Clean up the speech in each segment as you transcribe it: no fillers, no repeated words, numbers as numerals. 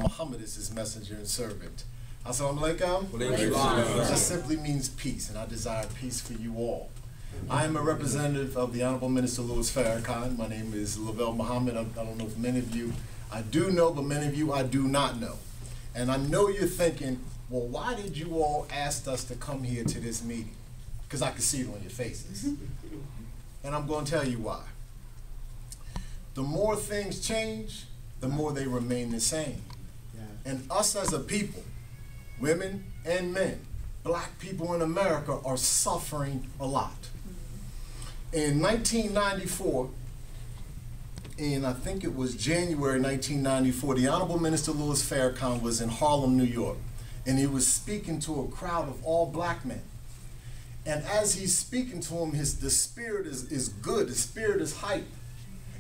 Muhammad is his messenger and servant. Assalamu alaikum. That simply means peace, and I desire peace for you all. I am a representative of the Honorable Minister Louis Farrakhan. My name is Lavelle Muhammad. I don't know if many of you I do know, but many of you I do not know. And I know you're thinking, well, why did you all ask us to come here to this meeting? Because I can see it on your faces. And I'm going to tell you why. The more things change, the more they remain the same. And us as a people, women and men, black people in America are suffering a lot. In 1994, in I think it was January 1994, the Honorable Minister Louis Farrakhan was in Harlem, New York, and he was speaking to a crowd of all black men. And as he's speaking to them, the spirit is good, the spirit is hype.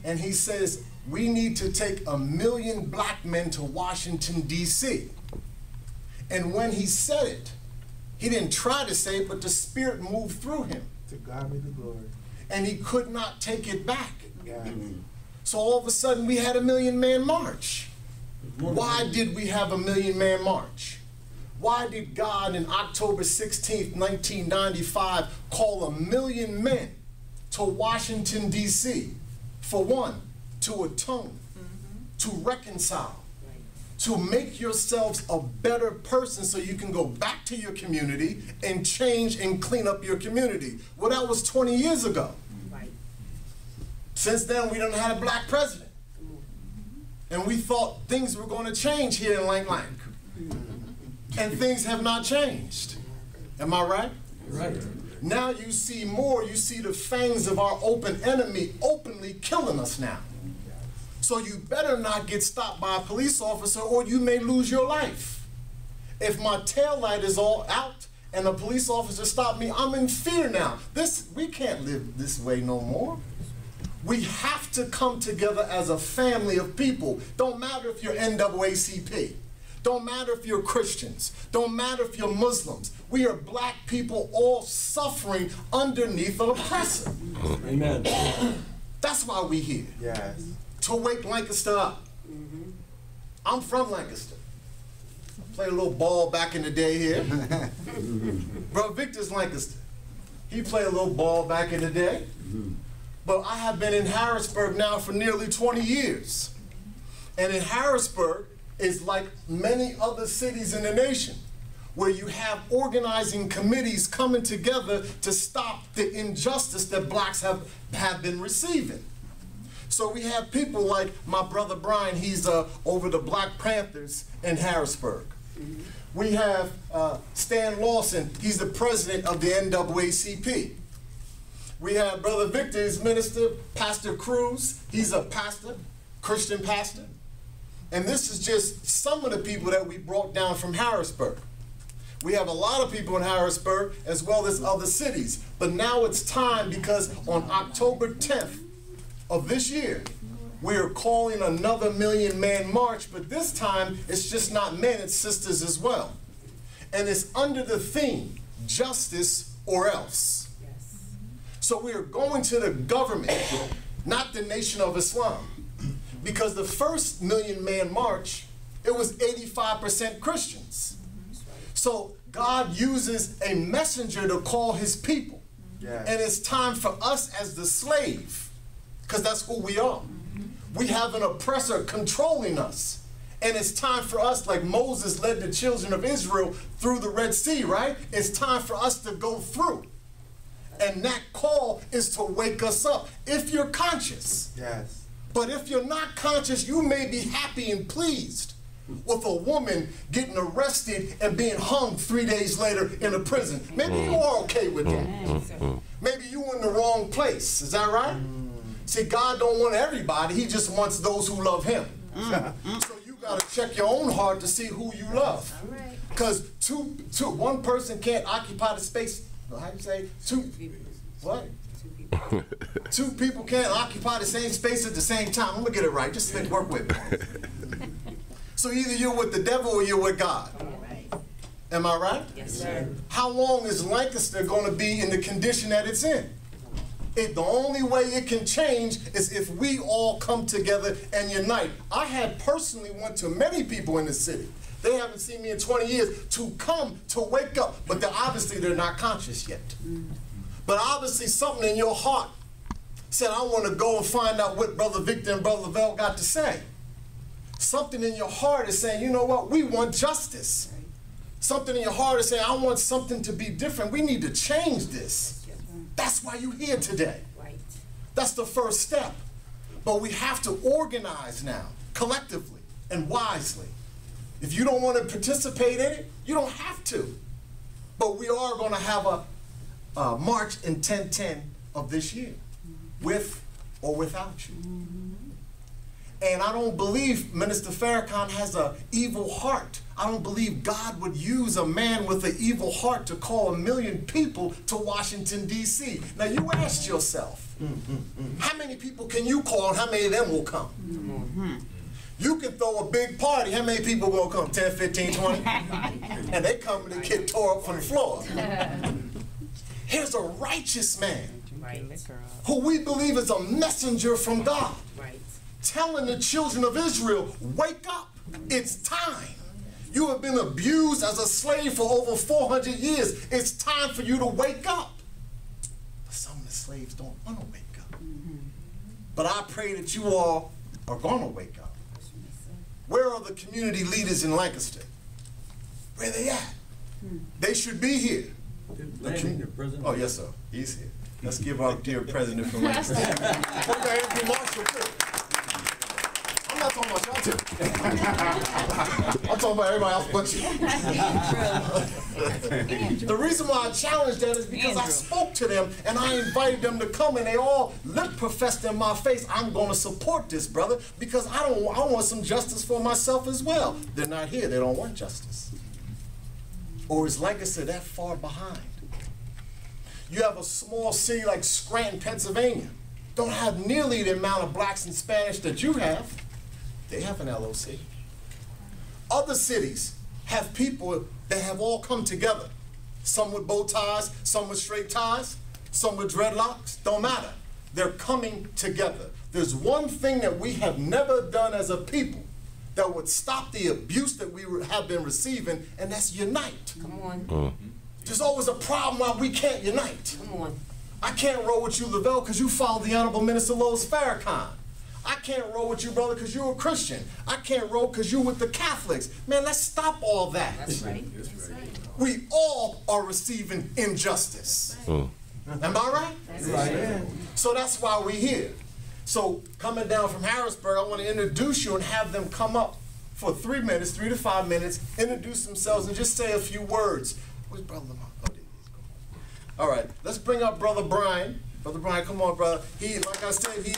And he says, we need to take 1 million black men to Washington, D.C. And when he said it, he didn't try to say it, but the spirit moved through him. To God be the glory. And he could not take it back. Yeah. So all of a sudden we had a 1 million man march. Why did we have a 1 million man march? Why did God in October 16th, 1995 call 1 million men to Washington, D.C.? For one, to atone, to reconcile, to make yourselves a better person so you can go back to your community and change and clean up your community. Well, that was 20 years ago. Right. Since then, we done had a black president. And we thought things were going to change here in Lang Lang. And things have not changed. Am I right? Right. Now you see more, you see the fangs of our open enemy openly killing us now. So you better not get stopped by a police officer or you may lose your life. If my tail light is all out and a police officer stopped me, I'm in fear now. We can't live this way no more. We have to come together as a family of people. Don't matter if you're NAACP. Don't matter if you're Christians. Don't matter if you're Muslims. We are black people all suffering underneath an oppressor. Amen. That's why we're here. Yes. To wake Lancaster up. I'm from Lancaster. Played a little ball back in the day here. Bro, Victor's Lancaster. He played a little ball back in the day. But I have been in Harrisburg now for nearly 20 years. And in Harrisburg, is like many other cities in the nation, where you have organizing committees coming together to stop the injustice that blacks have been receiving. So we have people like my brother Brian, he's over the Black Panthers in Harrisburg. We have Stan Lawson, he's the president of the NAACP. We have Brother Victor, his minister, Pastor Cruz, he's a pastor, Christian pastor. And this is just some of the people that we brought down from Harrisburg. We have a lot of people in Harrisburg as well as other cities. But now it's time, because on October 10th of this year, we are calling another 1 million man march, but this time it's just not men, it's sisters as well. And it's under the theme, justice or else. Yes. So we are going to the government, not the Nation of Islam. Because the first 1 million man march, it was 85% Christians. So God uses a messenger to call his people. Yes. And it's time for us as the slave, because that's who we are. We have an oppressor controlling us. And it's time for us, like Moses led the children of Israel through the Red Sea, right? It's time for us to go through. And that call is to wake us up, if you're conscious. Yes. But if you're not conscious, you may be happy and pleased with a woman getting arrested and being hung 3 days later in a prison. Maybe you are okay with that. Maybe you're in the wrong place. Is that right? See, God don't want everybody. He just wants those who love him. So you got to check your own heart to see who you love. Because one person can't occupy the space. How do you say? What? Two people can't occupy the same space at the same time. I'm gonna get it right. Just work with me. So either you're with the devil or you're with God. Am I right? Yes, sir. How long is Lancaster going to be in the condition that it's in? The only way it can change is if we all come together and unite. I had personally went to many people in the city. They haven't seen me in 20 years to come to wake up, but they're not conscious yet. But obviously something in your heart said, I want to go and find out what Brother Victor and Brother Lavelle got to say. Something in your heart is saying, you know what, we want justice. Something in your heart is saying, I want something to be different. We need to change this. That's why you're here today. That's the first step. But we have to organize now, collectively and wisely. If you don't want to participate in it, you don't have to. But we are going to have a march in 10/10 of this year, with or without you. And I don't believe Minister Farrakhan has an evil heart. I don't believe God would use a man with an evil heart to call 1 million people to Washington, D.C. Now you asked yourself, how many people can you call and how many of them will come? You can throw a big party, how many people will come? 10, 15, 20? And they come and they get tore up from the floor. Here's a righteous man who we believe is a messenger from God. Telling the children of Israel, wake up, it's time. You have been abused as a slave for over 400 years. It's time for you to wake up. But some of the slaves don't want to wake up. But I pray that you all are going to wake up. Where are the community leaders in Lancaster? Where are they at? They should be here. Oh, yes, sir. He's here. Let's give our dear president from Lancaster. I'm not talking about y'all too. I'm talking about everybody else but you. The reason why I challenged that is because I spoke to them and I invited them to come and they all lip professed in my face, I'm going to support this, brother, because I want some justice for myself as well. They're not here. They don't want justice. Or is Lancaster that far behind? You have a small city like Scranton, Pennsylvania. Don't have nearly the amount of blacks and Spanish that you have. They have an LOC. Other cities have people that have all come together. Some with bow ties, some with straight ties, some with dreadlocks. Don't matter. They're coming together. There's one thing that we have never done as a people that would stop the abuse that we have been receiving, and that's unite. Come on. There's always a problem why we can't unite. Come on. I can't roll with you, Lavelle, because you follow the Honorable Minister Lois Farrakhan. I can't roll with you, brother, because you're a Christian. I can't roll because you're with the Catholics. Man, let's stop all that. That's right. That's right. We all are receiving injustice. Am I right? That's right. So that's why we're here. So coming down from Harrisburg, I want to introduce you and have them come up for 3 minutes, 3 to 5 minutes, introduce themselves and just say a few words. Where's Brother Lamont? Oh, there he is. All right, let's bring up Brother Brian. Brother Brian, come on, brother. He, like I said, he